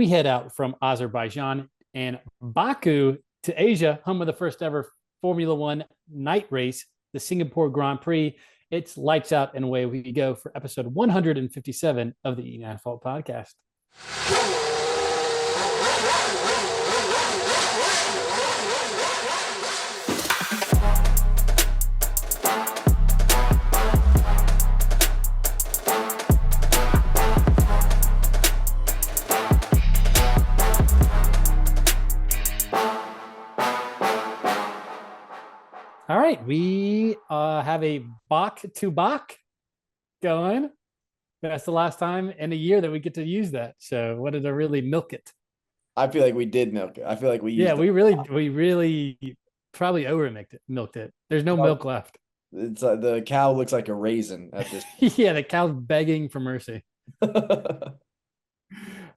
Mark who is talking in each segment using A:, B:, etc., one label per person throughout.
A: we head out from Azerbaijan and Baku to Asia, home of the first ever Formula One night race, the Singapore Grand Prix. It's lights out and away we go for episode 157 of the Eating at Fault podcast. All right, we have a Bach to Bach going. That's the last time in a year that we get to use that. So wanted to really milk it.
B: I feel like we did milk it. I feel like we used
A: we really probably over milked it. There's no milk left.
B: It's the cow looks like a raisin at this
A: point. Yeah, the cow's begging for mercy.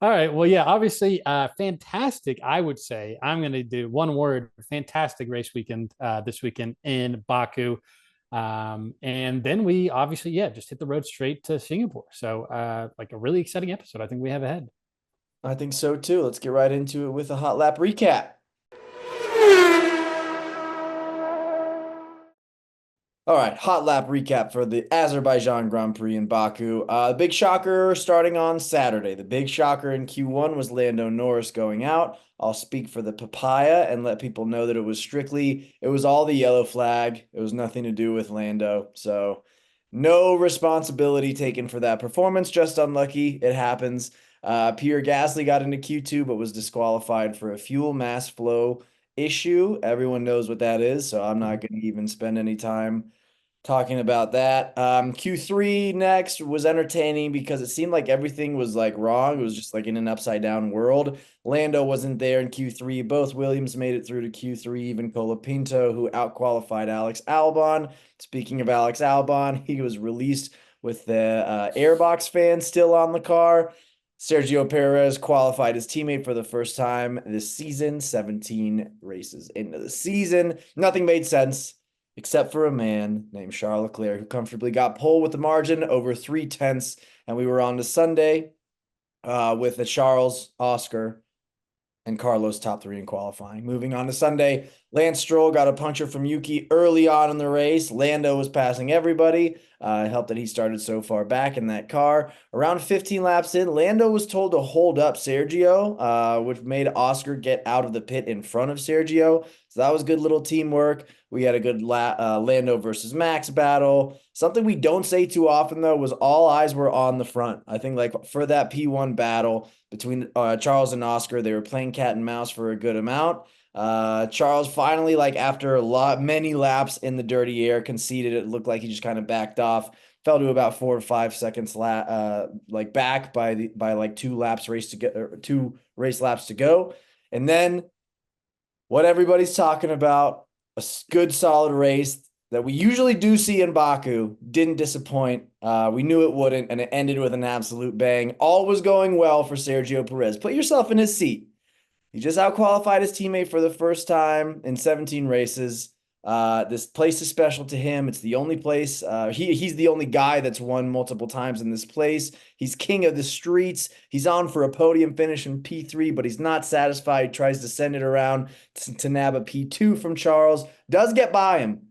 A: All right. Well, yeah, obviously, fantastic. I would say I'm going to do one word: fantastic race weekend this weekend in Baku, and then we obviously, just hit the road straight to Singapore. So, like a really exciting episode. I think we have ahead.
B: I think so too. Let's get right into it with a hot lap recap. All right, hot lap recap for the Azerbaijan Grand Prix in Baku. The big shocker starting on Saturday. The big shocker in Q1 was Lando Norris going out. I'll speak for the papaya and let people know that it was all the yellow flag. It was nothing to do with Lando. So no responsibility taken for that performance. Just unlucky. It happens. Pierre Gasly got into Q2 but was disqualified for a fuel mass flow issue. Everyone knows what that is, so I'm not going to even spend any time talking about that. Q3 next was entertaining because it seemed like everything was like wrong. It was just like in an upside down world. Lando wasn't there in Q3. Both Williams made it through to Q3, even Colapinto, who outqualified Alex Albon. Speaking of Alex Albon, he was released with the airbox fan still on the car. Sergio Perez qualified his teammate for the first time this season, 17 races into the season. Nothing made sense except for a man named Charles Leclerc who comfortably got pole with the margin over 3/10. And we were on to Sunday with the Charles, Oscar, and Carlos top three in qualifying. Moving on to Sunday, Lance Stroll got a puncher from Yuki early on in the race. Lando was passing everybody. Helped that he started so far back in that car. Around 15 laps in, Lando was told to hold up Sergio, which made Oscar get out of the pit in front of Sergio. So that was good little teamwork. We had a good Lando versus Max battle. Something we don't say too often, though, was all eyes were on the front. I think like for that P1 battle between Charles and Oscar, they were playing cat and mouse for a good amount. Charles finally, like after many laps in the dirty air, conceded. It looked like he just kind of backed off, fell to about 4 or 5 seconds like back by like 2 race laps to go. And then what everybody's talking about, a good solid race that we usually do see in Baku, didn't disappoint. We knew it wouldn't, and it ended with an absolute bang. All was going well for Sergio Perez. Put yourself in his seat. He just outqualified his teammate for the first time in 17 races. This place is special to him. It's the only place. He's the only guy that's won multiple times in this place. He's king of the streets. He's on for a podium finish in P3, but he's not satisfied. He tries to send it around to nab a P2 from Charles. Does get by him.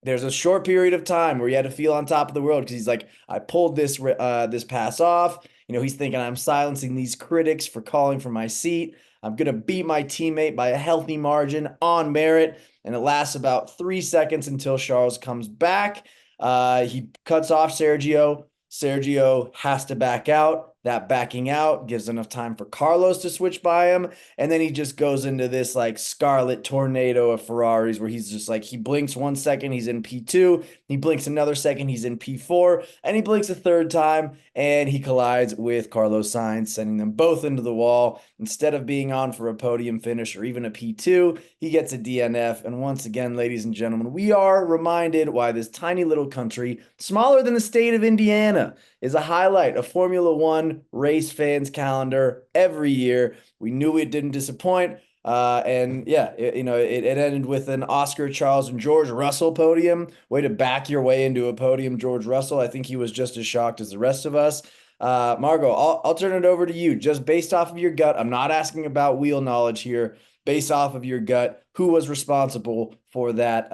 B: There's a short period of time where he had to feel on top of the world because he's like, I pulled this pass off. You know, he's thinking I'm silencing these critics for calling for my seat. I'm going to beat my teammate by a healthy margin on merit. And it lasts about 3 seconds until Charles comes back. He cuts off Sergio. Sergio has to back out. That backing out gives enough time for Carlos to switch by him. And then he just goes into this like scarlet tornado of Ferraris where he's just like, he blinks 1 second, he's in P2. He blinks another second, he's in P4. And he blinks a third time and he collides with Carlos Sainz, sending them both into the wall. Instead of being on for a podium finish or even a P2, he gets a DNF. And once again, ladies and gentlemen, we are reminded why this tiny little country, smaller than the state of Indiana, is a highlight of Formula One race fans' calendar every year. We knew it didn't disappoint. And yeah, it ended with an Oscar, Charles, and George Russell podium. Way to back your way into a podium, George Russell. I think he was just as shocked as the rest of us. Margot, I'll turn it over to you. Just based off of your gut, I'm not asking about wheel knowledge here. Based off of your gut, who was responsible for that,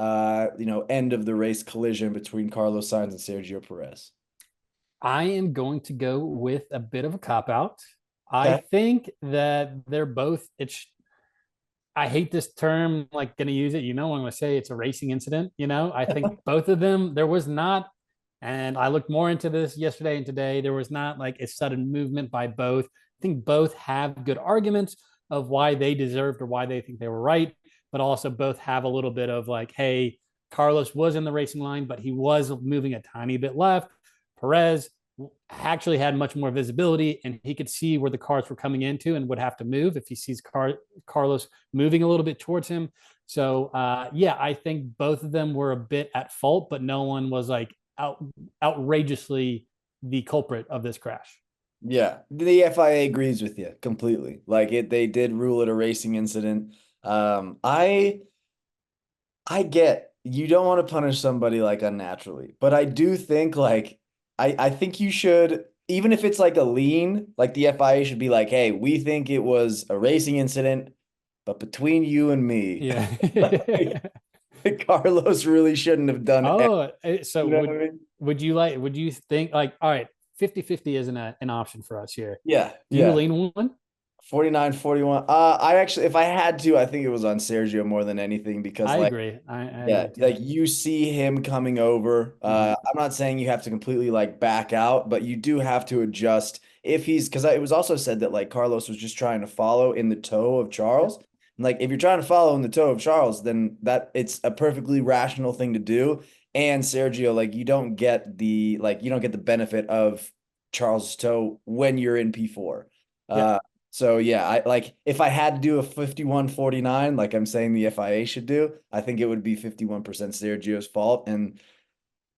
B: end of the race collision between Carlos Sainz and Sergio Perez?
A: I am going to go with a bit of a cop out. I
B: Okay.
A: think that they're both, I hate this term, like going to use it. I'm going to say it's a racing incident. I think both of them, there was not, and I looked more into this yesterday and today, there was not like a sudden movement by both. I think both have good arguments of why they deserved or why they think they were right, but also both have a little bit of like, hey, Carlos was in the racing line, but he was moving a tiny bit left. Perez actually had much more visibility and he could see where the cars were coming into and would have to move if he sees Carlos moving a little bit towards him. So yeah, I think both of them were a bit at fault, but no one was like outrageously the culprit of this crash.
B: Yeah, the FIA agrees with you completely. Like they did rule it a racing incident. I get you don't want to punish somebody like unnaturally, but I do think like I think you should, even if it's like a lean, like the FIA should be like, hey, we think it was a racing incident, but between you and me,
A: Yeah.
B: like, Carlos really shouldn't have done it.
A: Oh, so
B: You know what I mean?
A: would you think like, all right, 50-50 isn't an option for us here.
B: Yeah,
A: Do you
B: yeah.
A: lean one?
B: 49, 41. I actually, if I had to, I think it was on Sergio more than anything because
A: I
B: like,
A: agree. I
B: yeah,
A: agree too.
B: like you see him coming over.
A: Mhm.
B: I'm not saying you have to completely like back out, but you do have to adjust if he's because it was also said that like Carlos was just trying to follow in the toe of
A: Yep.
B: Charles. And like if you're trying to follow in the toe of Charles, then that it's a perfectly rational thing to do. And Sergio, like you don't get the benefit of Charles' toe when you're in P4.
A: Yep.
B: So yeah, I like if I had to do a 51-49, like I'm saying the FIA should do, I think it would be 51% Sergio's fault. And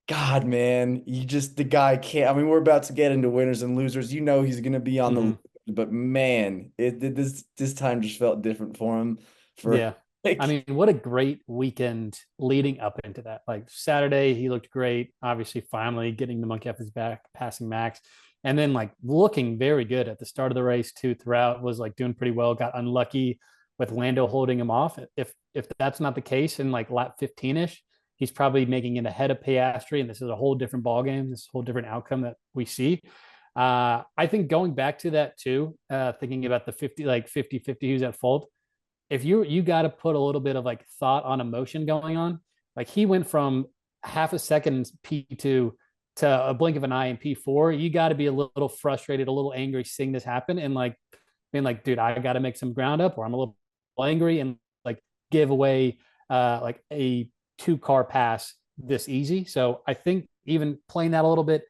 B: God, man, the guy can't. I mean, we're about to get into winners and losers. You know he's gonna be on the
A: Mhm.
B: list, but man, this time just felt different for him. For
A: Yeah. I
B: like,
A: mean, what a great weekend leading up into that. Like Saturday, he looked great. Obviously, finally getting the monkey off his back, passing Max, and then like looking very good at the start of the race too. Throughout was like doing pretty well. Got unlucky with Lando holding him off. If that's not the case in like lap 15ish, he's probably making it ahead of Piastri, and this is a whole different ball game. This is a whole different outcome that we see. I think going back to that too, thinking about the 50-50 who's at fault, if you got to put a little bit of like thought on emotion going on. Like he went from half a second in P2 to a blink of an eye in P4. You got to be a little frustrated, a little angry seeing this happen, and like being like, dude, I got to make some ground up, or I'm a little angry and like give away like a 2 car pass this easy. So I think even playing that a little bit,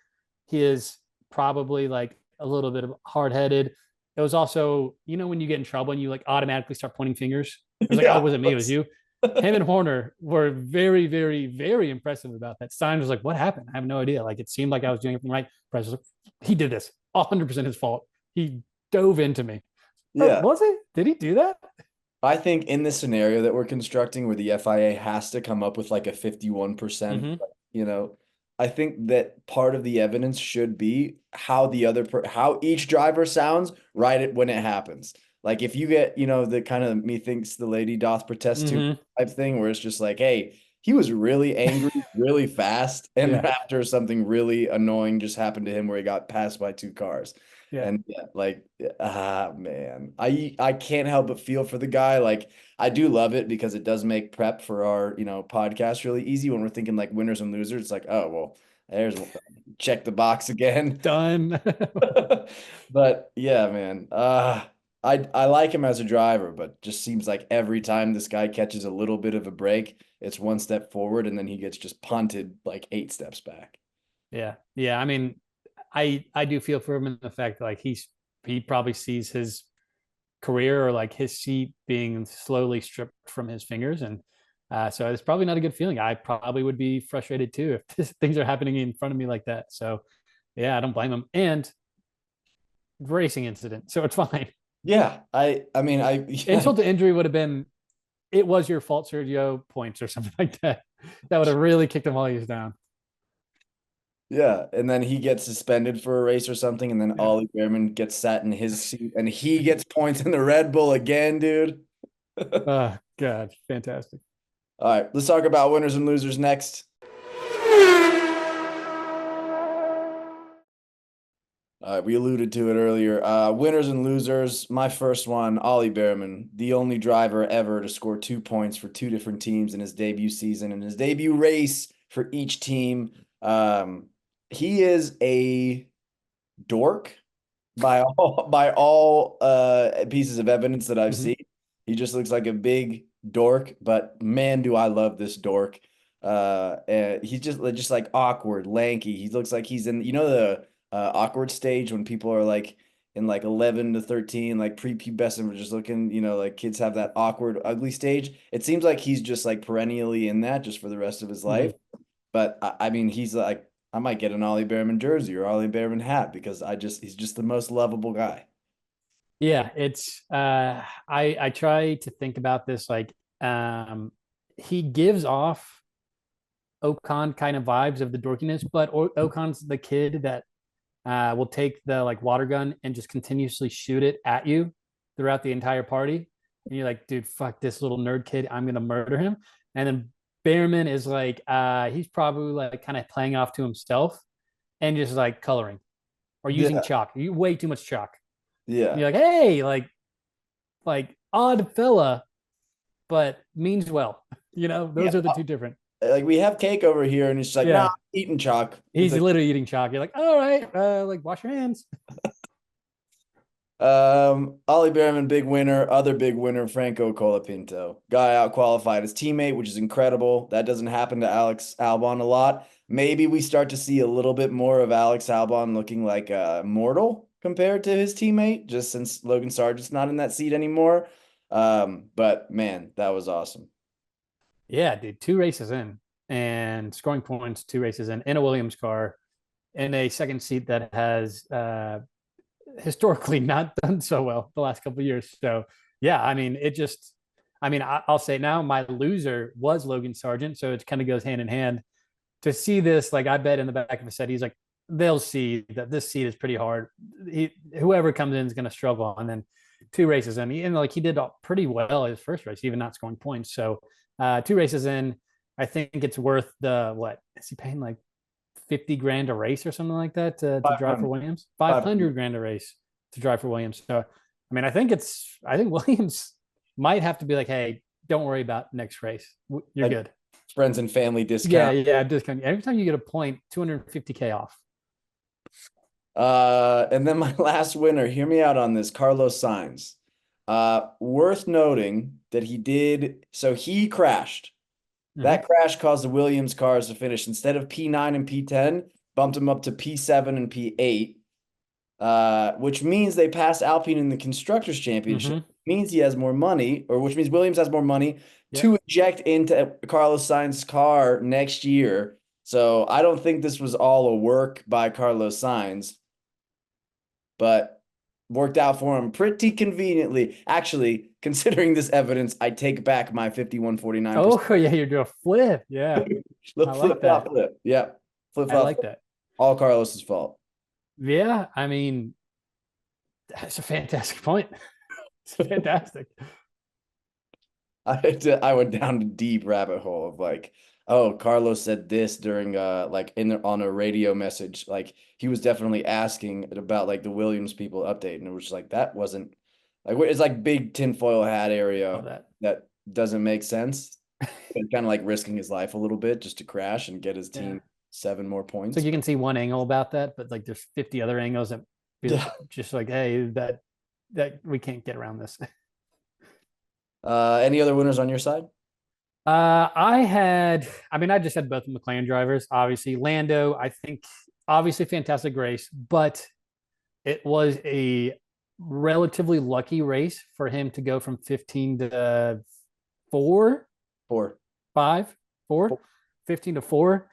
A: he is probably like a little bit of hard headed. It was also, when you get in trouble and you like automatically start pointing fingers. It was like, oh, it
B: yeah,
A: wasn't me, it was you. Him and Horner were very, very, very impressive about that. Stein was like, what happened? I have no idea. Like, it seemed like I was doing everything right. Price was like, he did this 100% his fault. He dove into me. Oh,
B: yeah.
A: was it? Did he do that?
B: I think in this scenario that we're constructing where the FIA has to come up with like a 51%,
A: Mm-hmm.
B: you know, I think that part of the evidence should be how how each driver sounds when it happens. Like if you get, the kind of methinks the lady doth protest to
A: Mm-hmm.
B: type thing where it's just like, hey, he was really angry really fast and
A: Yeah.
B: after something really annoying just happened to him where he got passed by 2 cars.
A: Yeah.
B: And yeah, like, man, I can't help but feel for the guy. Like, I do love it because it does make prep for our, podcast really easy when we're thinking like winners and losers. It's like, oh, well, there's check the box again.
A: Done.
B: But yeah, man, I like him as a driver, but just seems like every time this guy catches a little bit of a break, it's one step forward and then he gets just punted like 8 steps back.
A: Yeah. Yeah. I mean, I do feel for him in the fact that like he probably sees his career or like his seat being slowly stripped from his fingers. And so it's probably not a good feeling. I probably would be frustrated too if things are happening in front of me like that. So yeah, I don't blame him. And racing incident. So it's fine.
B: Yeah, I mean, yeah,
A: Insult to injury would have been, it was your fault, Sergio, points or something like that. That would have really kicked him while he was down.
B: Yeah, and then he gets suspended for a race or something, and then
A: Yeah.
B: Ollie Behrman gets sat in his seat, and he gets points in the Red Bull again, dude. All
A: Oh God, fantastic.
B: right, let's talk about winners and losers next. We alluded to it earlier. Winners and losers. My first one, Ollie Behrman, the only driver ever to score 2 points for two different teams in his debut season and his debut race for each team. He is a dork by all pieces of evidence that I've
A: Mhm.
B: seen. He just looks like a big dork, but man, do I love this dork. And he's just like awkward, lanky. He looks like he's in, the awkward stage when people are like in like 11 to 13, like prepubescent, just looking, like kids have that awkward, ugly stage. It seems like he's just like perennially in that just for the rest of his life.
A: Mhm.
B: But I mean, he's like, I might get an Ollie Behrman jersey or Ollie Behrman hat because he's just the most lovable guy.
A: Yeah, it's I try to think about this like um he gives off Ocon kind of vibes of the dorkiness, but Ocon's the kid that will take the like water gun and just continuously shoot it at you throughout the entire party. And you're like, dude, fuck this little nerd kid. I'm gonna murder him. And then Behrman is like, he's probably like kind of playing off to himself and just like coloring or using
B: Yeah,
A: chalk. You way too much chalk. And
B: yeah,
A: you're like, hey, like odd fella, but means well.
B: yeah.
A: Those are the two different.
B: Like we have cake over here, and it's like, nah, I'm
A: Yeah.
B: eating chalk. It's
A: He's
B: like,
A: literally eating chalk. You're like, all right, like wash your hands.
B: Ollie Behrman, big winner. Other big winner, Franco Colapinto. Guy out qualified his teammate, which is incredible. That doesn't happen to Alex Albon a lot. Maybe we start to see a little bit more of Alex Albon looking like mortal compared to his teammate, just since Logan Sargent's not in that seat anymore. But man, that was awesome.
A: Yeah, dude, two races in and scoring points, two races in a Williams car in a second seat that has historically not done so well the last couple of years. So yeah, I mean, I'll say now my loser was Logan Sargent, so it kind of goes hand in hand. To see this, like I bet in the back of his head, he's like, they'll see that this seat is pretty hard. Whoever comes in is going to struggle, and then two races in, and like he did pretty well his first race, even not scoring points. So two races in, I think it's worth the what is he paying like 50 grand a race or something like that to drive for
B: 500.
A: Williams? 500 grand a race to drive for Williams. So, I mean, I think Williams might have to be like, hey, don't worry about next race. You're
B: Like
A: good.
B: friends and family
A: Yeah,
B: discount.
A: yeah. Discount. Every time you get a point, 250K off.
B: And then my last winner, hear me out on this, Carlos Sainz. Worth noting that he crashed.
A: Mm-hmm.
B: That crash caused the Williams cars to finish instead of P9 and P10, bumped them up to P7 and P8, which means they passed Alpine in the Constructors' Championship.
A: Mm-hmm.
B: Means he has more money, or which means Williams has more money
A: Yep.
B: to inject into Carlos Sainz's car next year. So I don't think this was all a work by Carlos Sainz, but worked out for him pretty conveniently. Actually, considering this evidence, I take back my 51.49%.
A: Oh, yeah. You're doing a flip. Yeah. I
B: Flip
A: like
B: flop
A: that.
B: flip. Yeah. Flip
A: I
B: flop
A: like
B: flip.
A: that.
B: All Carlos's fault.
A: Yeah. I mean, that's a fantastic point. It's fantastic.
B: I went down a deep rabbit hole of like, oh, Carlos said this during like on a radio message. Like he was definitely asking about like the Williams people update, and it was just like that wasn't like it's like big tinfoil hat
A: Love
B: area
A: that.
B: that doesn't make sense. Kind of like risking his life a little bit just to crash and get his
A: Yeah.
B: team 7 more
A: So
B: points.
A: you can see one angle about that, but like there's 50 other angles that be
B: Yeah.
A: just like, hey, that we can't get around this.
B: Any other winners on your side?
A: I just had both McLaren drivers. Obviously, Lando, I think, obviously fantastic race, but it was a relatively lucky race for him to go from 15 to four,
B: 4.
A: five, four,
B: Four.
A: 15 to four.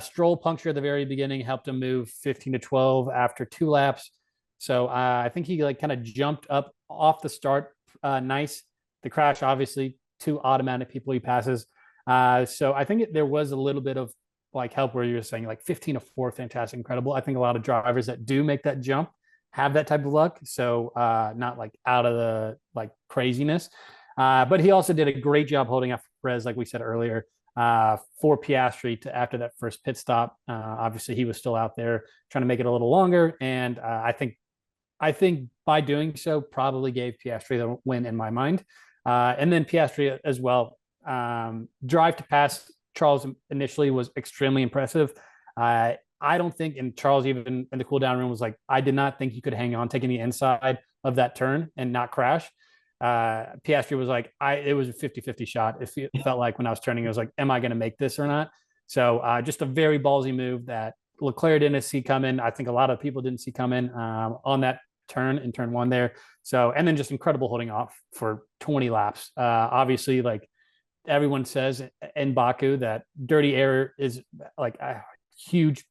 A: Stroll puncture at the very beginning helped him move 15 to 12 after two laps. So I think he like kind of jumped up off the start nice. The crash, obviously, two automatic people he passes. So I think there was a little bit of like help where you're saying like 15-4, fantastic, incredible. I think a lot of drivers that do make that jump have that type of luck. So not like out of the like craziness. But he also did a great job holding up Perez, like we said earlier, for Piastri to after that first pit stop. Obviously, he was still out there trying to make it a little longer, and I think by doing so probably gave Piastri the win in my mind. And then Piastri as well. Drive to pass Charles initially was extremely impressive. I don't think, and Charles even in the cool down room was like, I did not think you could hang on, taking the inside of that turn and not crash. Piastri was like, it was a 50-50 shot. It felt like when I was turning, it was like, am I going to make this or not? So just a very ballsy move that Leclerc didn't see coming. I think a lot of people didn't see coming on that turn in turn one there. So, and then just incredible holding off for 20 laps. Obviously, like everyone says in Baku, that dirty air is like a huge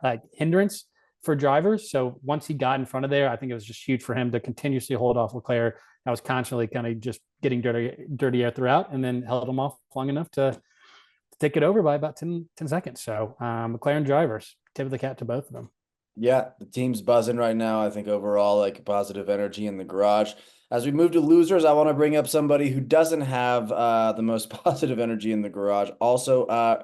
A: like hindrance for drivers. So once he got in front of there, I think it was just huge for him to continuously hold off Leclerc. I was constantly kind of just getting dirty air throughout, and then held him off long enough to take it over by about 10 seconds. So McLaren drivers, tip of the cap to both of them.
B: Yeah, the team's buzzing right now. I think overall, like positive energy in the garage. As we move to losers, I want to bring up somebody who doesn't have the most positive energy in the garage. Also,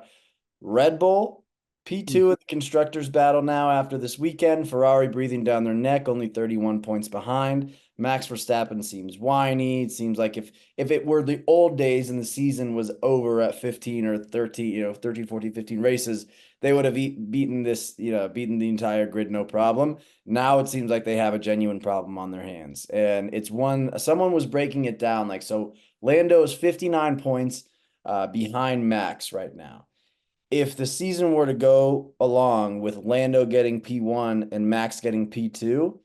B: Red Bull, P2 in the constructors battle now after this weekend. Ferrari breathing down their neck, only 31 points behind. Max Verstappen seems whiny. It seems like if it were the old days and the season was over at 15 or 13, 13, 14, 15 races, they would have beaten beaten the entire grid, no problem. Now it seems like they have a genuine problem on their hands. And it's someone was breaking it down. Like, so Lando is 59 points behind Max right now. If the season were to go along with Lando getting P1 and Max getting P2,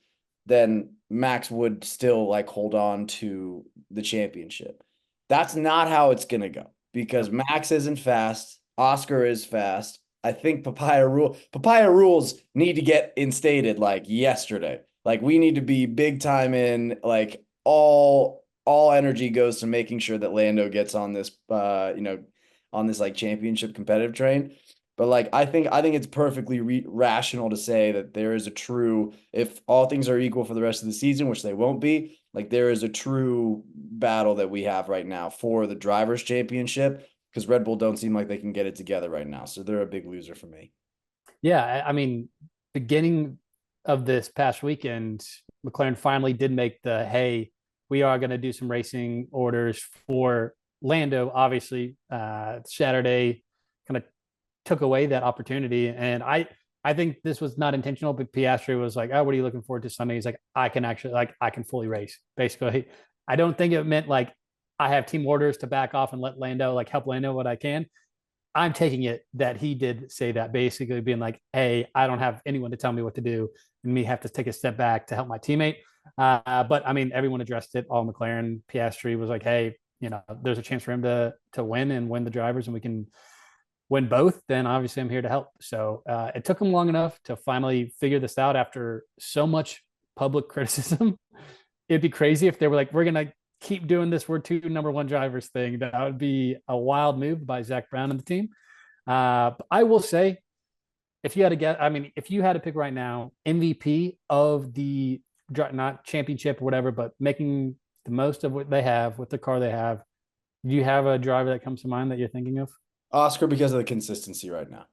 B: then Max would still like hold on to the championship. That's not how it's going to go because Max isn't fast. Oscar is fast. I think papaya rules need to get instated like yesterday. Like we need to be big time in like all energy goes to making sure that Lando gets on this on this like championship competitive train. But like I think it's perfectly rational to say that there is a true, if all things are equal for the rest of the season, which they won't be, like there is a true battle that we have right now for the drivers' championship because Red Bull don't seem like they can get it together right now. So they're a big loser for me.
A: Yeah, I mean, beginning of this past weekend, McLaren finally did make the hey, we are going to do some racing orders for Lando. Obviously, Saturday kind of took away that opportunity, and I think this was not intentional, but Piastri was like, "Oh, what are you looking forward to Sunday?" He's like, "I can actually I can fully race." Basically, I don't think it meant like I have team orders to back off and let Lando like help Lando what I can. I'm taking it that he did say that, basically being like, "Hey, I don't have anyone to tell me what to do, and me have to take a step back to help my teammate." But I mean, everyone addressed it. All McLaren, Piastri was like, "Hey, there's a chance for him to win and win the drivers, and we can win both. Then obviously I'm here to help." So it took him long enough to finally figure this out after so much public criticism. It'd be crazy if they were like, "We're gonna keep doing this. We're two number one drivers thing." That would be a wild move by Zach Brown and the team. I will say, if you had to get, I mean, if you had to pick right now, MVP of the not championship or whatever, but making the most of what they have with the car they have, do you have a driver that comes to mind that you're thinking of?
B: Oscar because of the consistency right now.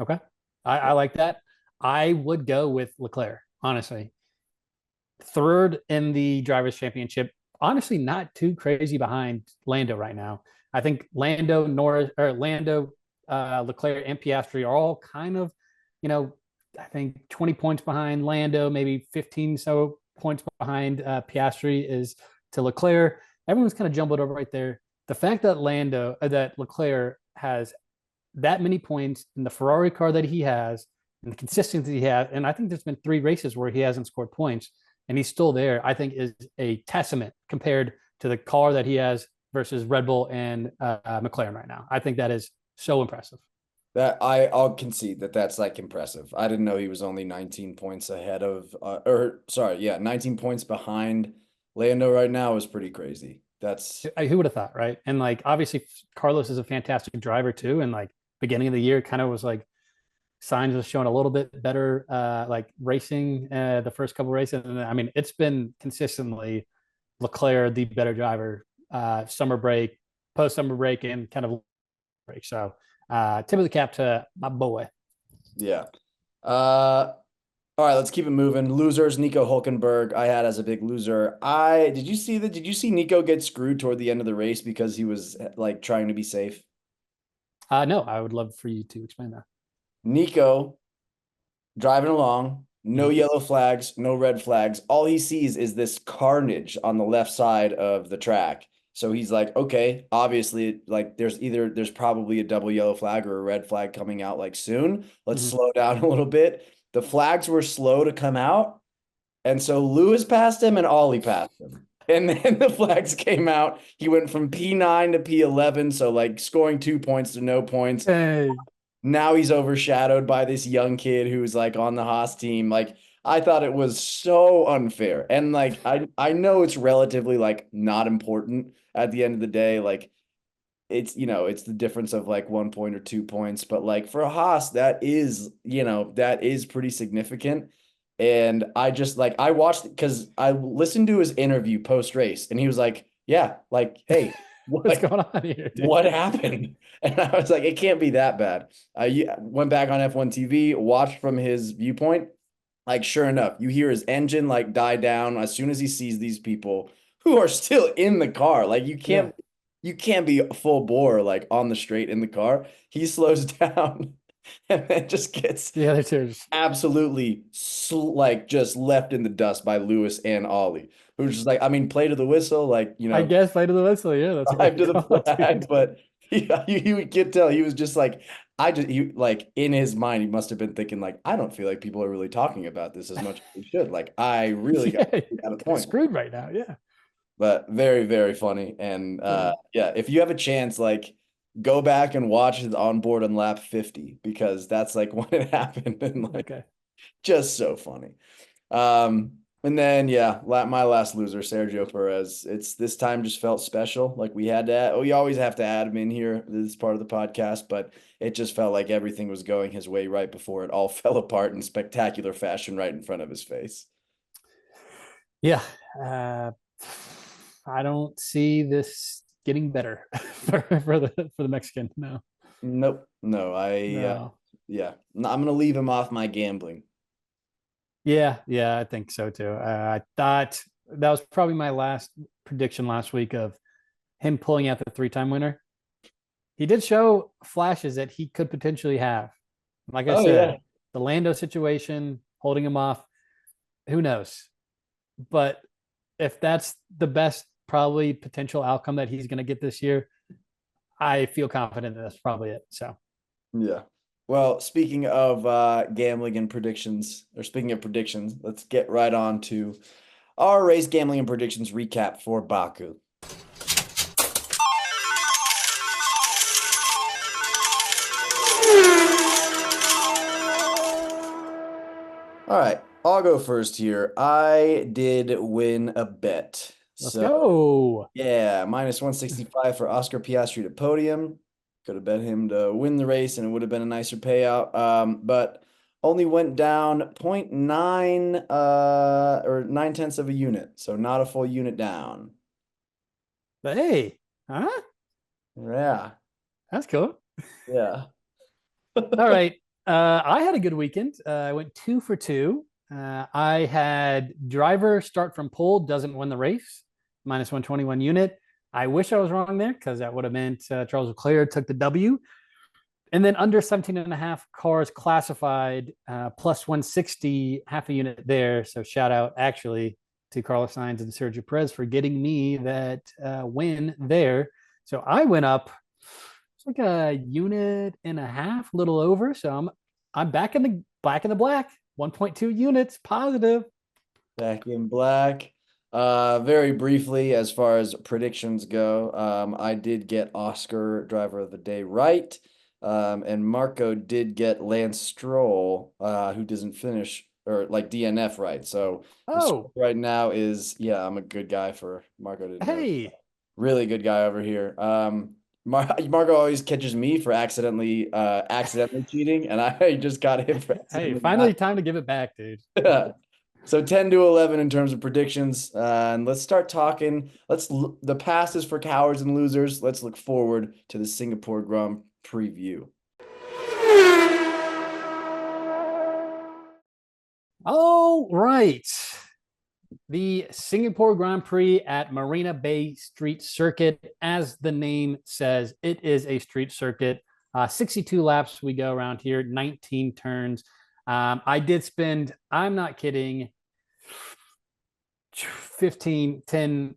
A: Okay. I like that. I would go with Leclerc, honestly. Third in the drivers' championship. Honestly, not too crazy behind Lando right now. I think Leclerc, and Piastri are all kind of, I think 20 points behind Lando, maybe 15 so points behind Piastri is to Leclerc. Everyone's kind of jumbled over right there. The fact that that Leclerc has that many points in the Ferrari car that he has and the consistency he has, and I think there's been 3 races where he hasn't scored points and he's still there, I think is a testament compared to the car that he has versus Red Bull and McLaren right now. I think that is so impressive.
B: That I'll concede that that's like impressive. I didn't know he was only 19 points ahead of, or sorry, yeah, 19 points behind Lando right now is pretty crazy. That's
A: Who would have thought, right? And like obviously Carlos is a fantastic driver too, and like beginning of the year kind of was like signs of showing a little bit better, like racing the first couple races. And I mean, it's been consistently Leclerc the better driver, summer break, post summer break, and kind of break. So tip of the cap to my boy.
B: Yeah. All right, let's keep it moving. Losers, Nico Hulkenberg, I had as a big loser. Did you see Nico get screwed toward the end of the race because he was like trying to be safe?
A: No, I would love for you to explain that.
B: Nico driving along, no
A: Mhm.
B: yellow flags, no red flags. All he sees is this carnage on the left side of the track. So he's like, okay, obviously, like there's probably a double yellow flag or a red flag coming out like soon. Let's
A: Mhm.
B: slow down a little bit. The flags were slow to come out. And so Lewis passed him and Ollie passed him. And then the flags came out. He went from P9 to P11. So like scoring 2 points to no points.
A: Hey,
B: Now he's overshadowed by this young kid who's like on the Haas team. Like I thought it was so unfair. And like I know it's relatively like not important at the end of the day. Like it's the difference of like 1 point or 2 points. But like for Haas, that is pretty significant. And I just like I watched because I listened to his interview post race and he was like, yeah, like, hey,
A: what's
B: what
A: going on here, dude?
B: what happened? And I was like, it can't be that bad. I went back on F1 TV, watched from his viewpoint. Like, sure enough, you hear his engine like die down as soon as he sees these people who are still in the car. Like,
A: Yeah.
B: you can't be full bore like on the straight in the car. He slows down and then just gets
A: The other two are just,
B: absolutely like just left in the dust by Lewis and Ollie, who's just like, I mean, play to the whistle, like,
A: I guess, play to the whistle. Yeah, that's a
B: drive
A: great
B: to the
A: call,
B: flag,
A: dude.
B: but you could tell he was just like, he like in his mind, he must have been thinking like, I don't feel like people are really talking about this as much as we should. Like, I really
A: Yeah,
B: got a
A: kind of
B: point.
A: screwed right now. Yeah.
B: But very, very funny. And
A: Yeah.
B: yeah, if you have a chance, like go back and watch it on board on lap 50 because that's like when it happened and like
A: Okay.
B: just so funny. And then yeah, my last loser, Sergio Perez. It's this time just felt special. Like we always have to add him in here. This is part of the podcast, but it just felt like everything was going his way right before it all fell apart in spectacular fashion right in front of his face.
A: Yeah. Uh, I don't see this getting better for the Mexican. No.
B: Nope. No,
A: No.
B: yeah. I'm gonna leave him off my gambling.
A: Yeah, yeah, I think so too. I thought that was probably my last prediction last week of him pulling out the three-time winner. He did show flashes that he could potentially have. Like I
B: Oh yeah.
A: said, the Lando situation holding him off, who knows? But if that's the best probably potential outcome that he's going to get this year, I feel confident that that's probably it. So,
B: Yeah. Well, speaking of gambling and predictions, or speaking of predictions, let's get right on to our race gambling and predictions recap for Baku. All right, I'll go first here. I did win a bet.
A: let's
B: So,
A: go.
B: yeah, minus 165 for Oscar Piastri to podium. Could have bet him to win the race and it would have been a nicer payout. But only went down zero point 0.9 or 9 tenths of a unit. So not a full unit down.
A: But hey, huh?
B: Yeah.
A: That's cool.
B: Yeah.
A: All right. I had a good weekend. I went 2 for 2. I had driver start from pole, doesn't win the race, minus 121 unit. I wish I was wrong there because that would have meant Charles Leclerc took the W. And then under 17 and a half cars classified, plus 160, half a unit there. So shout out actually to Carlos Sainz and Sergio Perez for getting me that win there. So I went up it's like a unit and a half, a little over. So I'm back in the black. 1.2 units positive.
B: Back in black. Very briefly, as far as predictions go, I did get Oscar Driver of the Day right. And Marco did get Lance Stroll, who doesn't finish or like DNF right. So the score
A: Oh,
B: right now is, yeah, I'm a good guy for Marco didn't know.
A: hey.
B: Really good guy over here. Marco always catches me for accidentally cheating, and I just got him for
A: Hey,
B: accidentally not.
A: finally time to give it back, dude.
B: So 10 to 11 in terms of predictions. And let's start talking. The past is for cowards and losers. Let's look forward to the Singapore Grand preview.
A: All right. The Singapore Grand Prix at Marina Bay Street Circuit. As the name says, it is a street circuit. 62 laps we go around here, 19 turns. I did spend, I'm not kidding, 15, 10,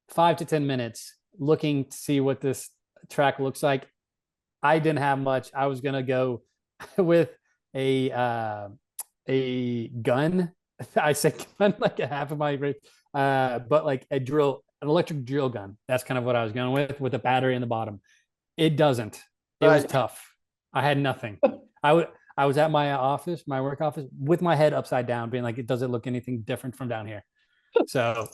A: 5 to 10 minutes looking to see what this track looks like. I didn't have much. I was going to go with a gun. I said gun like a half of my race, but like an electric drill gun. That's kind of what I was going with a battery in the bottom. It doesn't. It was
B: Right.
A: tough. I had nothing. I was at my office, my work office, with my head upside down, being like, it doesn't look anything different from down here. So,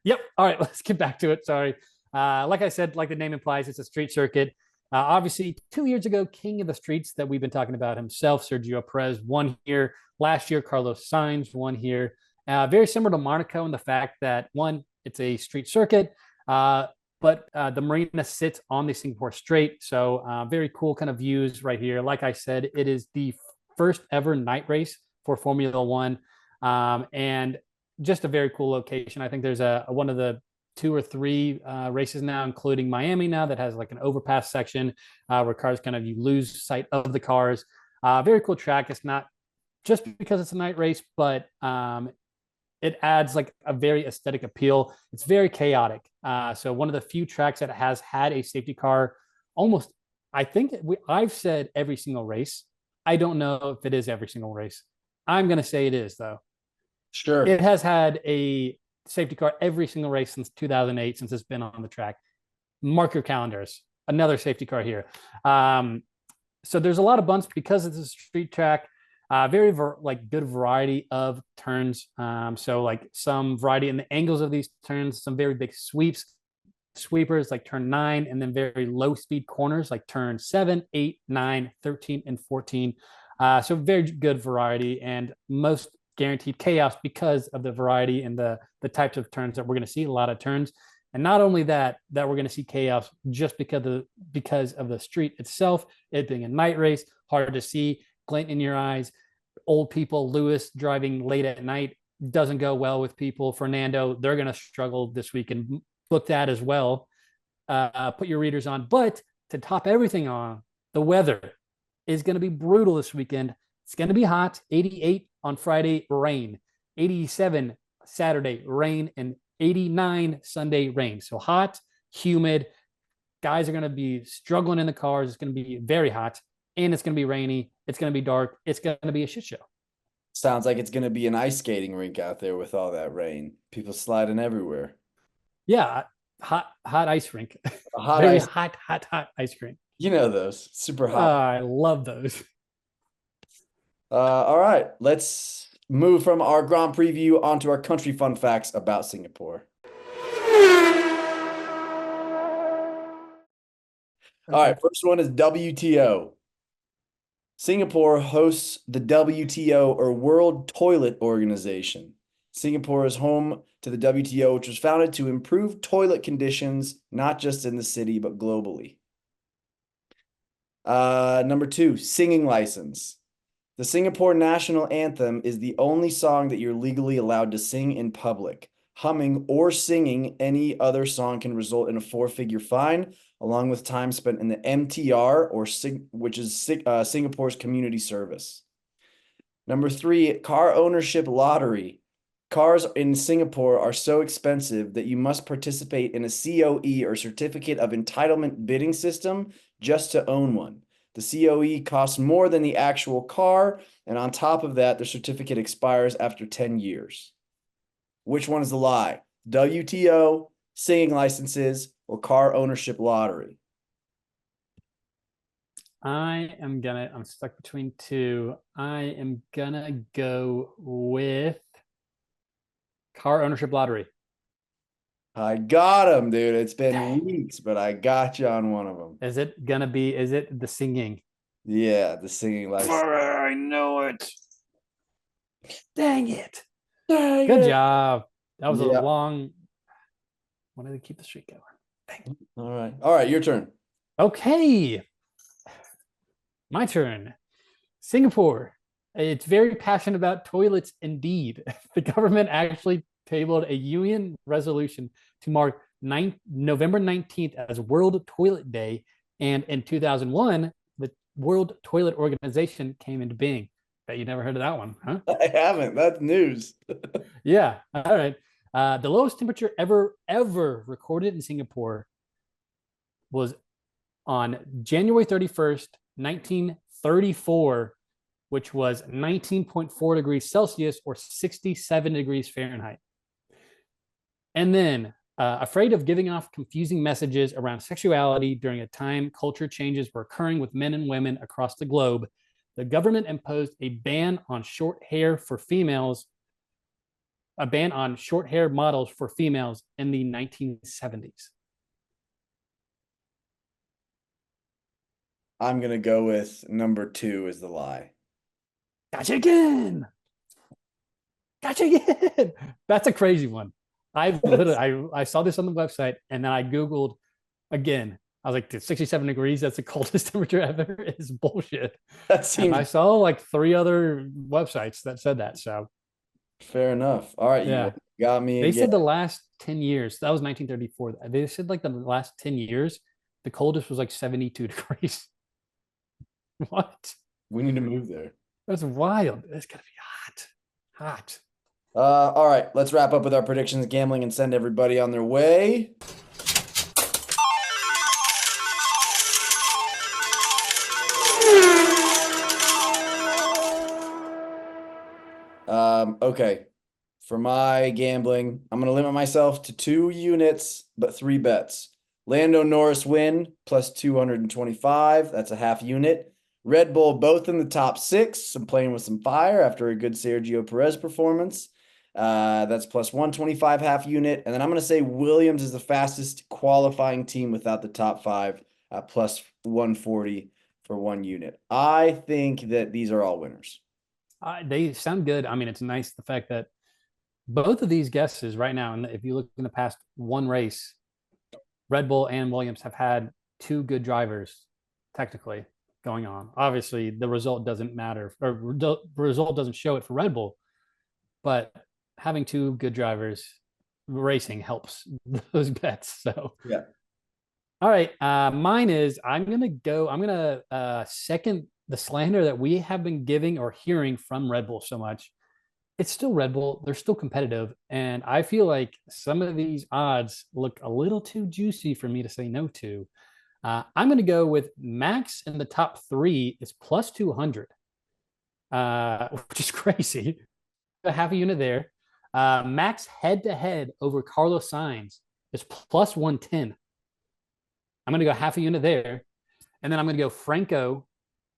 A: yep. All right, let's get back to it. Sorry. Like I said, like the name implies, it's a street circuit. Obviously, 2 years ago, king of the streets that we've been talking about himself, Sergio Perez, won here. Last year, Carlos Sainz won here. Very similar to Monaco in the fact that, one, it's a street circuit, but the marina sits on the Singapore Strait. So, very cool kind of views right here. Like I said, it is the first ever night race for Formula One. And just a very cool location. I think there's one of the two or three races now, including Miami now, that has like an overpass section where cars kind of you lose sight of the cars. Very cool track. It's not just because it's a night race, but it adds like a very aesthetic appeal. It's very chaotic. So one of the few tracks that has had a safety car almost, I think I've said every single race. I don't know if it is every single race. I'm going to say it is, though.
B: Sure.
A: It has had a safety car every single race since 2008, since it's been on the track. Mark your calendars. Another safety car here. So there's a lot of bumps because it's a street track. Very like good variety of turns. So like some variety in the angles of these turns. Some very big sweepers like turn 9, and then very low speed corners like turn 7, 8, 9, 13, and 14. So very good variety, and most guaranteed chaos because of the variety and the types of turns that we're going to see. A lot of turns, and not only that we're going to see chaos just because of the street itself, it being a night race, hard to see, glint in your eyes. Old people, Lewis driving late at night doesn't go well with people. Fernando, they're going to struggle this week, and book that as well. Put your readers on. But to top everything on, the weather is going to be brutal this weekend. It's going to be hot. 88 on Friday, rain. 87 Saturday, rain, and 89 Sunday, rain. So hot, humid. Guys are going to be struggling in the cars. It's going to be very hot, and it's going to be rainy. It's going to be dark. It's going to be a shit show.
B: Sounds like it's going to be an ice skating rink out there with all that rain. People sliding everywhere.
A: Yeah, hot ice rink.
B: A hot
A: Very
B: ice.
A: hot ice cream.
B: You know those. Super hot.
A: I love those.
B: All right. Let's move from our Grand Preview onto our country fun facts about Singapore. All right. First one is WTO. Singapore hosts the WTO, or World Toilet Organization. Singapore is home to the WTO, which was founded to improve toilet conditions, not just in the city, but globally. Number 2, singing license. The Singapore national anthem is the only song that you're legally allowed to sing in public. Humming or singing any other song can result in a 4-figure fine, along with time spent in the MTR, which is Singapore's community service. Number 3, car ownership lottery. Cars in Singapore are so expensive that you must participate in a COE, or Certificate of Entitlement bidding system, just to own one. The COE costs more than the actual car, and on top of that, the certificate expires after 10 years. Which one is the lie? WTO, singing licenses, or car ownership lottery?
A: I'm stuck between two. I am gonna go with car ownership lottery.
B: I got him, dude. It's been
A: Dang.
B: weeks, but I got you on one of them.
A: Is it the singing?
B: Yeah, the singing life.
A: I know it. Dang it.
B: Dang
A: Good
B: it.
A: job. That was a
B: Yeah.
A: long, wanted to keep the streak going. Dang.
B: All right. All right, your turn.
A: Okay. My turn. Singapore. It's very passionate about toilets indeed. The government actually tabled a UN resolution to mark November 19th as World Toilet Day. And in 2001, the World Toilet Organization came into being. Bet you never heard of that one, huh?
B: I haven't. That's news.
A: Yeah. All right. The lowest temperature ever recorded in Singapore was on January 31st, 1934, which was 19.4 degrees Celsius or 67 degrees Fahrenheit. And then, afraid of giving off confusing messages around sexuality during a time culture changes were occurring with men and women across the globe, the government imposed a ban on short hair models for females in the 1970s.
B: I'm gonna go with number two is the lie.
A: Gotcha again. Gotcha again. That's a crazy one. I saw this on the website and then I Googled again. I was like, 67 degrees, that's the coldest temperature ever is bullshit.
B: That
A: And I
B: seems
A: saw like three other websites that said that. So
B: fair enough. All right, you
A: yeah.
B: got me
A: They
B: again.
A: said the last 10 years, that was 1934. They said like the last 10 years, the coldest was like 72 degrees. What?
B: We need to move there.
A: That's wild. It's gonna be hot. Hot.
B: All right, let's wrap up with our predictions, gambling, and send everybody on their way. Okay. For my gambling, I'm gonna limit myself to 2 units, but 3 bets. Lando Norris win plus 225. That's a half unit. Red Bull both in the top six. I'm playing with some fire after a good Sergio Perez performance. That's plus 125 half unit. And then I'm gonna say Williams is the fastest qualifying team without the top five, plus 140 for 1 unit. I think that these are all winners.
A: They sound good. I mean, it's nice the fact that both of these guesses right now, and if you look in the past one race, Red Bull and Williams have had two good drivers technically going on. Obviously, the result doesn't matter, or the result doesn't show it for Red Bull, but having two good drivers racing helps those bets. So,
B: Yeah.
A: all right, mine is I'm gonna second the slander that we have been giving or hearing from Red Bull so much. It's still Red Bull. They're still competitive. And I feel like some of these odds look a little too juicy for me to say no to. I'm going to go with Max in the top three is plus 200, which is crazy. A half a unit there. Max head to head over Carlos Sainz is plus 110. I'm going to go half a unit there. And then I'm going to go Franco,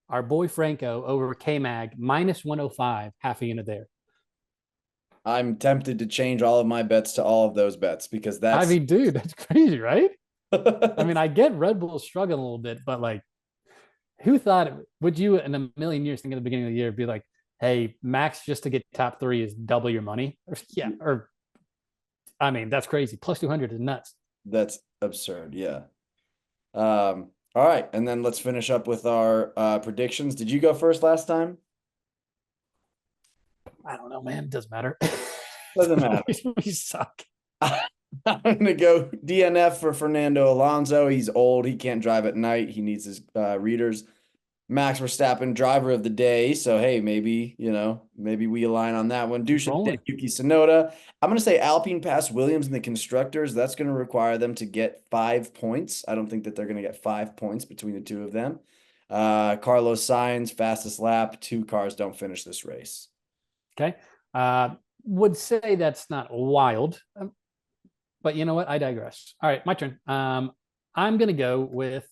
A: our boy Franco, over K Mag minus 105, half a unit there.
B: I'm tempted to change all of my bets to all of those bets because
A: I
B: that's
A: mean, dude, that's crazy, right? I mean, I get Red Bull struggling a little bit, but like, who thought would you in a million years think at the beginning of the year be like, hey, Max just to get top three is double your money? Yeah, or I mean, that's crazy. Plus 200 is nuts.
B: that's absurd. Yeah. All right, and then let's finish up with our predictions. Did you go first last time?
A: I don't know, man. It doesn't matter.
B: Doesn't matter.
A: We suck.
B: I'm gonna go DNF for Fernando Alonso. He's old. He can't drive at night. He needs his readers. Max Verstappen, driver of the day. So hey, maybe maybe we align on that one.
A: Keep
B: Dushin
A: rolling.
B: Yuki Tsunoda. I'm gonna say Alpine passed Williams in the constructors. That's gonna require them to get 5 points. I don't think that they're gonna get 5 points between the two of them. Carlos Sainz, fastest lap. 2 cars don't finish this race.
A: Okay. Would say that's not wild, but you know what? I digress. All right, my turn. I'm gonna go with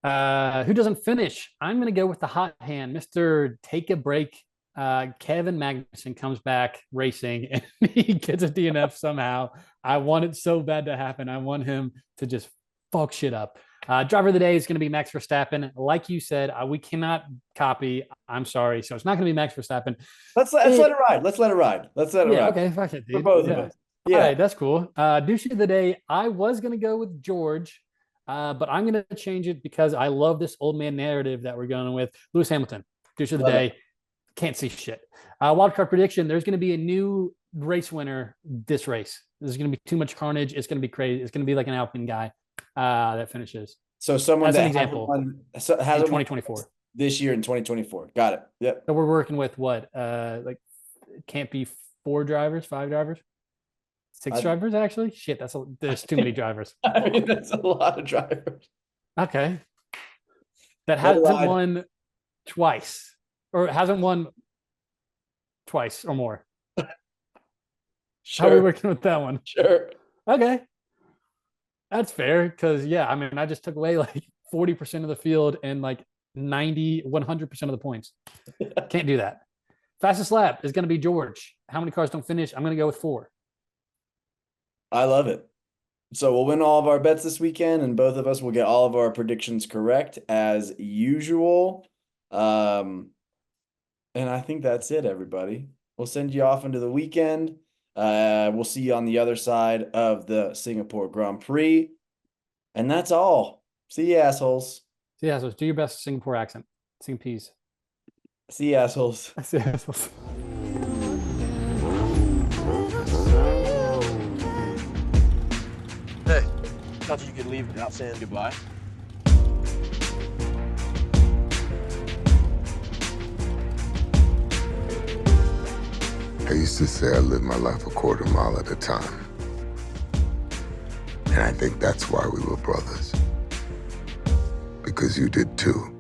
A: who doesn't finish. I'm gonna go with the hot hand, Mr. Take a Break Kevin Magnussen comes back racing and he gets a DNF somehow. I want it so bad to happen. I want him to just fuck shit up. Driver of the day is going to be Max Verstappen. Like you said, we cannot copy. I'm sorry. So it's not going to be Max Verstappen.
B: Let's let it ride. Let's let it ride. Let's let it
A: Yeah.
B: ride
A: Okay. Fuck it,
B: for
A: dude.
B: both of
A: Yeah.
B: us.
A: All
B: Yeah.
A: right. That's cool. Douche of the day. I was going to go with George, but I'm going to change it because I love this old man narrative that we're going with. Lewis Hamilton, douche of the
B: Love it.
A: day. Can't see shit. Wildcard prediction: there's going to be a new race winner this race. There's going to be too much carnage. It's going to be crazy. It's going to be like an Alpine guy that finishes.
B: So someone
A: As an
B: that hasn't
A: example,
B: won,
A: in
B: hasn't won
A: 2024.
B: this year in 2024. Got it. Yep.
A: So we're working with what? Like, it can't be four drivers, five drivers, six
B: I,
A: drivers. Actually, shit, there's too many drivers.
B: I mean, that's a lot of drivers.
A: Okay, that
B: Let it
A: hasn't
B: ride.
A: won twice, or hasn't won twice or more. How are we
B: Sure.
A: working with that one?
B: Sure.
A: Okay, that's fair because yeah, I mean, I just took away like 40% of the field and like 90, 100% of the points. Can't do that. Fastest lap is going to be George. How many cars don't finish? I'm going to go with four.
B: I love it. So we'll win all of our bets this weekend, and both of us will get all of our predictions correct as usual. Um, and I think that's it, everybody. We'll send you off into the weekend. We'll see you on the other side of the Singapore Grand Prix. And that's all. See you, assholes.
A: So yeah, so do your best Singapore accent. Sing peace.
B: See you, assholes.
A: See you, assholes.
C: Hey, thought you could leave without saying goodbye.
D: I used to say I live my life a quarter mile at a time. And I think that's why we were brothers. Because you did too.